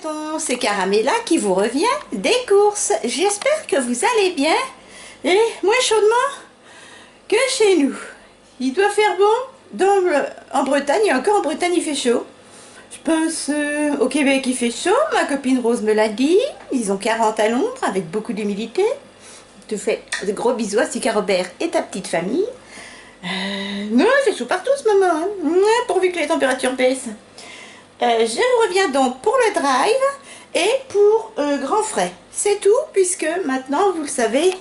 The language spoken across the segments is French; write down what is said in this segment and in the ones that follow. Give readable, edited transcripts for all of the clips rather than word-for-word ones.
fond, c'est Caramella qui vous revient des courses. J'espère que vous allez bien et moins chaudement que chez nous. Il doit faire bon en Bretagne, et encore en Bretagne il fait chaud. Je pense au Québec il fait chaud, ma copine Rose me l'a dit. Ils ont 40 à l'ombre avec beaucoup d'humidité. Je te fais de gros bisous à Sika Robert et ta petite famille. Non, il fait chaud partout ce moment, hein. Pourvu que les températures baissent. Je vous reviens donc pour le drive et pour Grand Frais. C'est tout, puisque maintenant, vous le savez,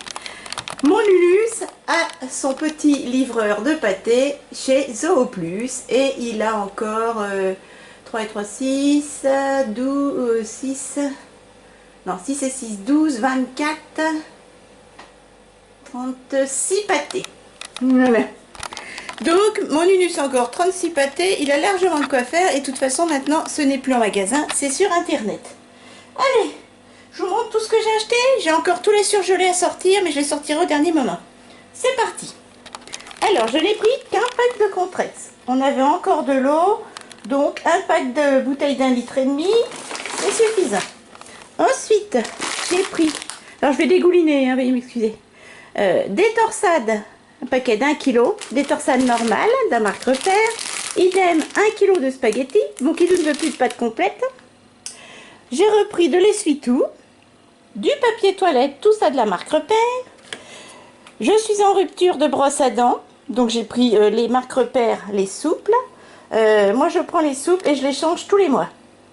mon Lulus a son petit livreur de pâté chez Zooplus. Et il a encore 3 et 3, 6, 12, 6, non, 6 et 6, 12, 24, 36 pâtés. Voilà. Donc, mon Unus a encore 36 pâtés, il a largement de quoi faire et de toute façon, maintenant, ce n'est plus en magasin, c'est sur Internet. Allez, je vous montre tout ce que j'ai acheté. J'ai encore tous les surgelés à sortir, mais je les sortirai au dernier moment. C'est parti. Alors, je n'ai pris qu'un pack de compresses. On avait encore de l'eau, donc un pack de bouteilles d'1,5 litre, c'est suffisant. Ensuite, j'ai pris, alors je vais dégouliner, hein, veuillez m'excuser, des torsades. Un paquet d'1 kg, des torsades normales, de la marque Repère. Idem, 1 kg de spaghettis. Mon kilo ne veut plus de pâte complète. J'ai repris de l'essuie-tout, du papier toilette, tout ça de la marque Repère. Je suis en rupture de brosse à dents, donc j'ai pris les marques Repère, les souples. Moi, je prends les souples et je les change tous les mois,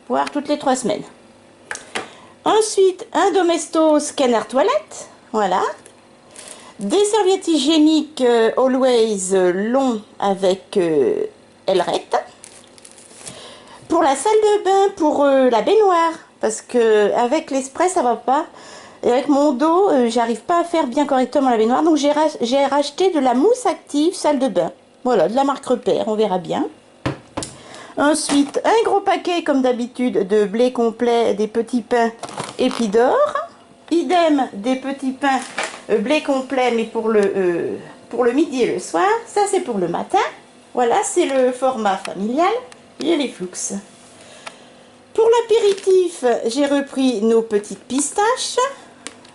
voire toutes les 3 semaines. Ensuite, un Domestos canard toilette, voilà. Des serviettes hygiéniques Always long avec ailerette. Pour la salle de bain, pour la baignoire, parce que avec l'esprit ça va pas. Et avec mon dos, j'arrive pas à faire bien correctement la baignoire. Donc j'ai racheté de la mousse active salle de bain. Voilà, de la marque Repère, on verra bien. Ensuite, un gros paquet comme d'habitude de blé complet, des petits pains Épidore. Idem, des petits pains blé complet, mais pour le midi et le soir. Ça, c'est pour le matin. Voilà, c'est le format familial. Et les flux. Pour l'apéritif, j'ai repris nos petites pistaches.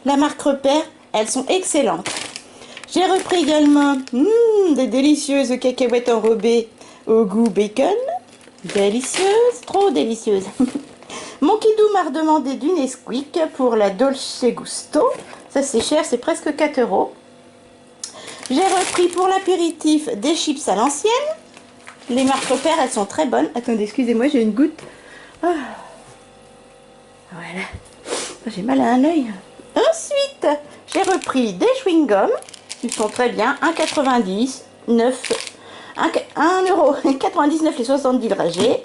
La marque Repère, elles sont excellentes. J'ai repris également des délicieuses cacahuètes enrobées au goût bacon. Délicieuses, trop délicieuses. Mon kidou m'a redemandé du Nesquik pour la Dolce Gusto. Ça c'est cher, c'est presque 4 €. J'ai repris pour l'apéritif des chips à l'ancienne. Les marques Repère, elles sont très bonnes. Attendez, excusez-moi, j'ai une goutte. Ah. Voilà. J'ai mal à un œil. Ensuite, j'ai repris des chewing-gums. Ils sont très bien. 1,99 1,99 € les 70 dragées.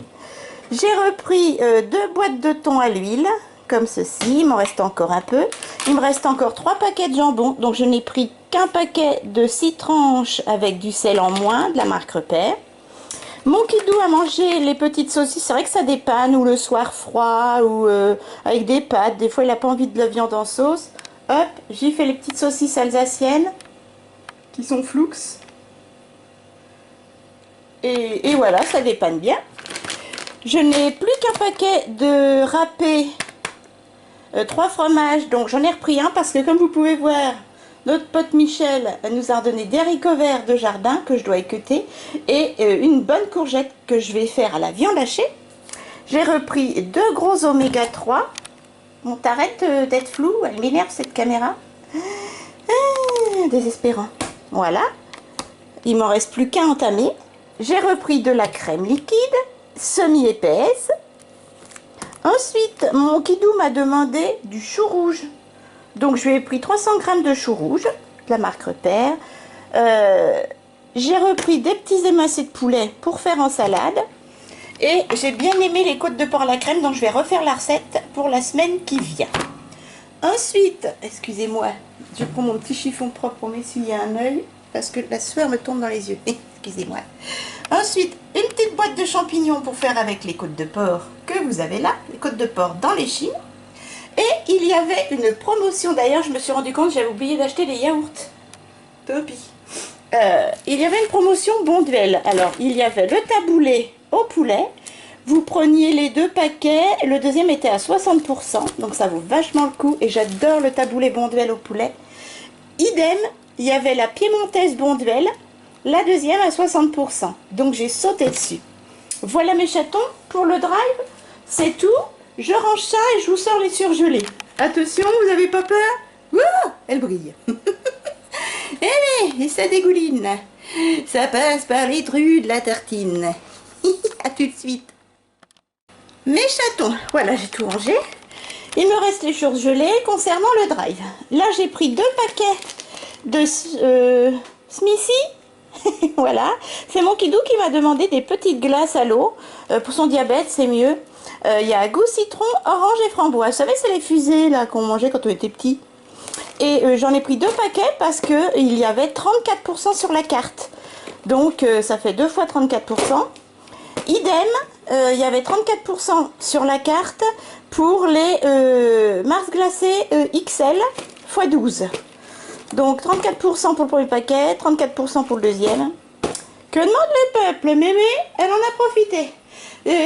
J'ai repris 2 boîtes de thon à l'huile, comme ceci. Il m'en reste encore un peu. Il me reste encore 3 paquets de jambon. Donc je n'ai pris qu'un paquet de 6 tranches avec du sel en moins, de la marque Repère. Mon kidou a mangé les petites saucisses. C'est vrai que ça dépanne, ou le soir froid, ou avec des pâtes. Des fois, il n'a pas envie de la viande en sauce. Hop, j'ai fait les petites saucisses alsaciennes, qui sont flux. Et voilà, ça dépanne bien. Je n'ai plus qu'un paquet de râpé 3 fromages, donc j'en ai repris un parce que comme vous pouvez voir, notre pote Michel nous a redonné des haricots verts de jardin que je dois équeuter et une bonne courgette que je vais faire à la viande hachée. J'ai repris 2 gros oméga 3. Bon, t'arrêtes d'être flou, elle m'énerve cette caméra. Désespérant. Voilà. Il m'en reste plus qu'à entamer. J'ai repris de la crème liquide, semi-épaisse. Ensuite, mon kidou m'a demandé du chou rouge. Donc, je lui ai pris 300 g de chou rouge, de la marque Repère. J'ai repris des petits émincés de poulet pour faire en salade. Et j'ai bien aimé les côtes de porc à la crème, donc je vais refaire la recette pour la semaine qui vient. Ensuite, excusez-moi, je prends mon petit chiffon propre pour m'essuyer un œil, parce que la sueur me tombe dans les yeux. Excusez-moi. Ensuite, une petite boîte de champignons pour faire avec les côtes de porc que vous avez là, les côtes de porc dans l'échine. Et il y avait une promotion, d'ailleurs je me suis rendu compte que j'avais oublié d'acheter les yaourts. Topi. Il y avait une promotion Bonduelle. Alors il y avait le taboulé au poulet vous preniez les 2 paquets, le deuxième était à 60%, donc ça vaut vachement le coup, et j'adore le taboulé Bonduelle au poulet. Idem, il y avait la piémontaise Bonduelle, la deuxième à 60%, donc j'ai sauté dessus. Voilà mes chatons, pour le drive, c'est tout. Je range ça et je vous sors les surgelés. Attention, vous n'avez pas peur? Ouah, elle brille. Allez, et ça dégouline. Ça passe par les trous de la tartine. À tout de suite. Mes chatons, voilà, j'ai tout rangé. Il me reste les surgelés concernant le drive. Là, j'ai pris 2 paquets de Smithy. Voilà, c'est mon kidou qui m'a demandé des petites glaces à l'eau. Pour son diabète, c'est mieux. Il y a goût citron, orange et framboise. Vous savez, c'est les fusées là qu'on mangeait quand on était petit. Et j'en ai pris 2 paquets parce qu'il y avait 34% sur la carte. Donc ça fait 2 fois 34%. Idem, il y avait 34% sur la carte pour les Mars glacés XL x 12. Donc 34% pour le premier paquet, 34% pour le deuxième. Que demande le peuple? Mémé, elle en a profité.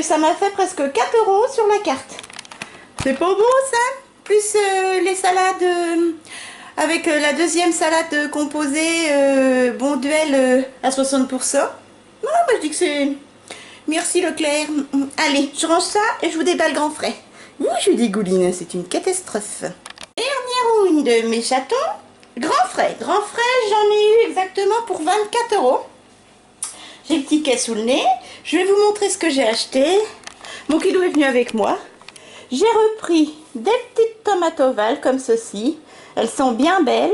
Ça m'a fait presque 4 € sur la carte. C'est pas beau ça? Plus les salades avec la deuxième salade composée Bonduelle à 60%. Ah, moi je dis que c'est... Merci Leclerc. Allez, je range ça et je vous déballe grand frais. Ouh, je dégouline, c'est une catastrophe. Dernière rouille de mes chatons. Grand frais. Grand frais, j'en ai eu exactement pour 24 €. J'ai le ticket sous le nez. Je vais vous montrer ce que j'ai acheté. Mon kidou est venu avec moi. J'ai repris des petites tomates ovales comme ceci. Elles sont bien belles.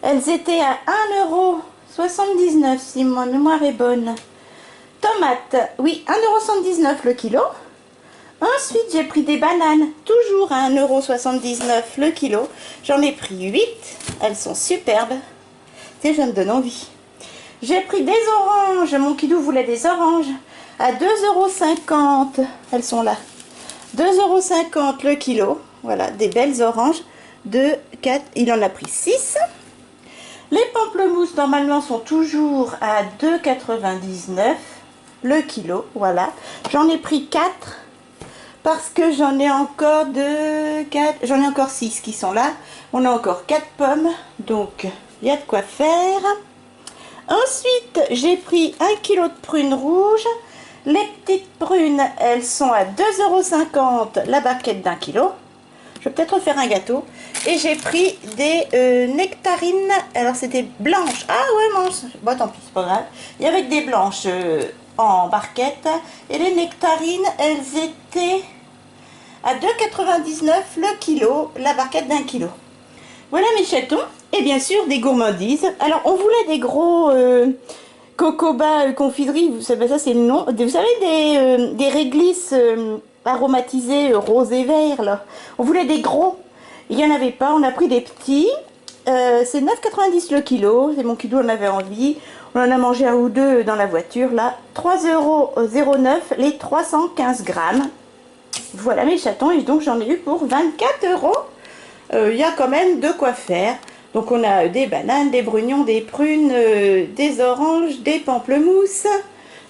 Elles étaient à 1,79 € si ma mémoire est bonne. Tomates, oui, 1,79 € le kilo. Ensuite, j'ai pris des bananes, toujours à 1,79 € le kilo. J'en ai pris 8. Elles sont superbes. Et ça me donne envie. J'ai pris des oranges. Mon kidou voulait des oranges à 2,50 €. Elles sont là. 2,50 € le kilo. Voilà, des belles oranges. 2, 4, il en a pris 6. Les pamplemousses, normalement, sont toujours à 2,99 € le kilo. Voilà. J'en ai pris 4 parce que j'en ai encore 6 qui sont là. On a encore 4 pommes. Donc, il y a de quoi faire. Ensuite, j'ai pris 1 kg de prunes rouges. Les petites prunes, elles sont à 2,50 € la barquette d'1 kg. Je vais peut-être faire un gâteau. Et j'ai pris des nectarines. Alors, c'était blanches. Ah ouais, non, bon, tant pis, c'est pas grave. Il y avait des blanches en barquette. Et les nectarines, elles étaient à 2,99 € le kilo, la barquette d'1 kg. Voilà mes chatons. Et bien sûr, des gourmandises. Alors, on voulait des gros cocoba confiserie. Vous savez, ça c'est le nom. Vous savez, des réglisses aromatisées rose et vert, là. On voulait des gros. Il n'y en avait pas. On a pris des petits. C'est 9,90 € le kilo. C'est mon kidou en avait envie. On en a mangé un ou deux dans la voiture, là. 3,09 € les 315 grammes. Voilà mes chatons. Et donc, j'en ai eu pour 24 €. Il y a quand même de quoi faire. Donc on a des bananes, des brugnons, des prunes, des oranges, des pamplemousses,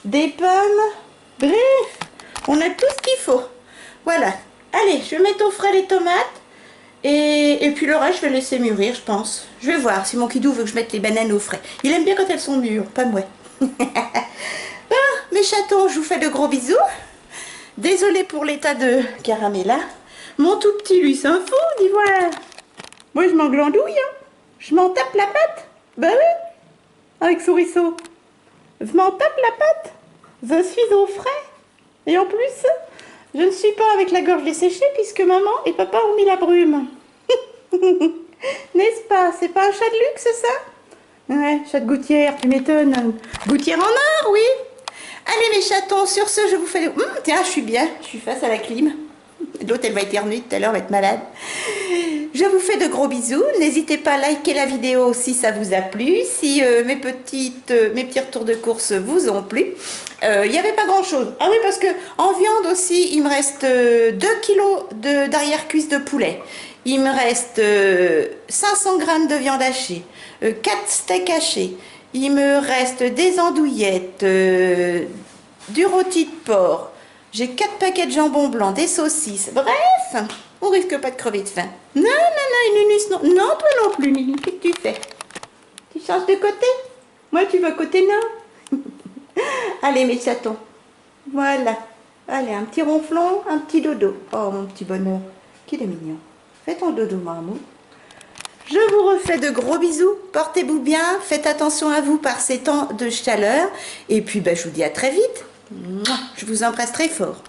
des pommes. Bref, on a tout ce qu'il faut. Voilà. Allez, je vais mettre au frais les tomates. Et puis le reste, je vais laisser mûrir, je pense. Je vais voir si mon kidou veut que je mette les bananes au frais. Il aime bien quand elles sont mûres, pas moi. Bon, mes chatons, je vous fais de gros bisous. Désolée pour l'état de Caramella. Mon tout petit, lui, s'en fout, dis voilà. Moi, je m'en glandouille, hein. Je m'en tape la patte. Ben oui, avec Souriceau. Je m'en tape la patte. Je suis au frais. Et en plus, je ne suis pas avec la gorge desséchée puisque maman et papa ont mis la brume. N'est-ce pas? C'est pas un chat de luxe, ça? Ouais, chat de gouttière, tu m'étonnes. Gouttière en or, oui. Allez, mes chatons, sur ce, je vous fais... tiens, je suis bien. Je suis face à la clim. L'autre, elle va éternuer tout à l'heure, elle va être malade. Je vous fais de gros bisous. N'hésitez pas à liker la vidéo si ça vous a plu. Si mes petits retours de course vous ont plu. Il n'y avait pas grand chose. Ah oui, parce que en viande aussi, il me reste 2 kg d'arrière-cuisse de poulet. Il me reste 500 g de viande hachée. 4 steaks hachés. Il me reste des andouillettes. Du rôti de porc. J'ai 4 paquets de jambon blanc, des saucisses. Bref, on risque pas de crever de faim. Non, non, non, Nunus, non. Non, toi non plus, Nunus. Qu'est-ce que tu fais? Tu changes de côté? Moi, tu vas côté nord. Allez, mes chatons. Voilà. Allez, un petit ronflon, un petit dodo. Oh, mon petit bonheur. Qu'il est mignon. Fais ton dodo, maman. Je vous refais de gros bisous. Portez-vous bien. Faites attention à vous par ces temps de chaleur. Et puis, je vous dis à très vite. Je vous embrasse très fort.